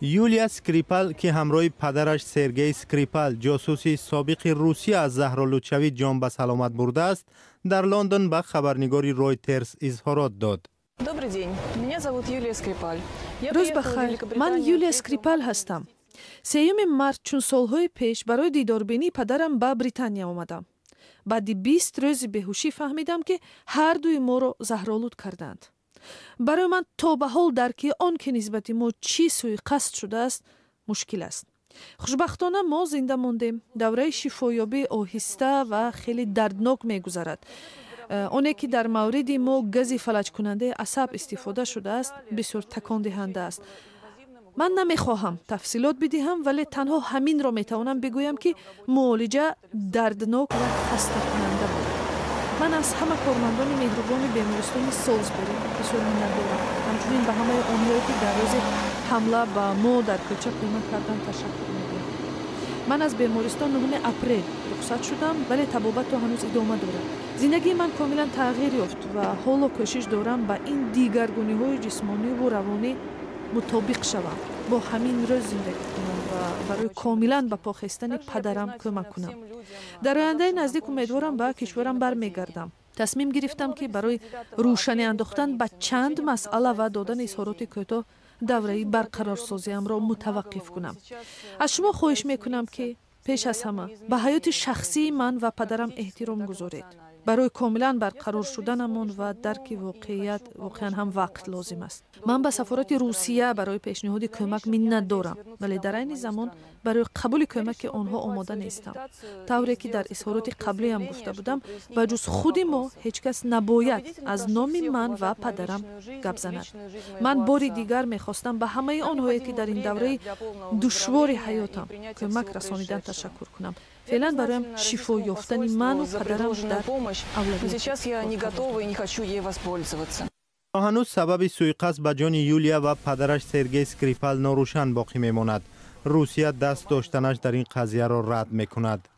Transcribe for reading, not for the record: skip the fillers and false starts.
یولیا اسکریپال که همراه پدرش سرگئی اسکریپال جاسوسی سابق روسیه از زهرالودشوی جان به سلامت برده است، در لندن به خبرنگاری رویترز اظهارات داد. روز بخیر، من یولیا اسکریپال هستم. 3 مارس چون سالهای پیش برای دیداربینی پدرم به بریتانیا آمدم. بعد 20 روز بیهوشی فهمیدم که هر دوی ما را زهرآلود کردند. برای من تا به حال درک آن که نسبت ما چی سوی قصد شده است مشکل است. خوشبختانه ما زنده ماندیم. دوره شفایابی آهسته و خیلی دردناک می‌گذرد. آنی که در مورد ما گاز فلج کننده عصب استفاده شده است بسیار تکان دهنده است. من نمیخواهم تفصیلات بدهم، ولی تنها همین را میتوانم بگویم که معالجه دردناک و خسته کننده بود. من از همه کارمندان مهربان بیمارستان سالزبری بسیار می‌دارم. همچنین به همه آنهایی که در روز حمله به ما در کوچه کمک کردند تشکر می‌گویم. من از بیمارستان 9 اپریل رخصت شدم، ولی طبابت هنوز ادامه دارد. زندگی من کاملا تغییر یافت و حالا کوشش دارم با این دیگرگونی‌های جسمانی و روانی مطابق شوم، با همین روز زندگی کنم و برای کاملا به پا خستن پدرم کمک کنم. در آینده نزدیک امیدوارم به کشورم برمیگردم. تصمیم گرفتم که برای روشنی انداختن به چند مسئله و دادن اظهارات کوتاه دوره برقرارسازیم را متوقف کنم. از شما خواهش میکنم که پیش از همه به حیات شخصی من و پدرم احترام گذارید. برای کاملا برقرار شدنمان و درک واقعیت واقعا هم وقت لازم است. من به سفارت روسیه برای پیشنهاد کمک منت دارم، ولی در این زمان برای قبول کمک آنها آماده نیستم. طوری که در اظهارات قبلی هم گفته بودم، و جز خود ما هیچ کس نباید از نام من و پدرم گپ زند. من باری دیگر میخواستم به همه آنهایی که در این دوره دشوار حیاتم کمک رسانیدن تشکر کنم. فعلا برایم شفا یافتن من و پدرم در هنوز سبب سوءقصد به جان یولیا و پدرش سرگئی اسکریپال ناروشن باقی میماند. روسیه دست داشتنش در این قضیه را رد میکند.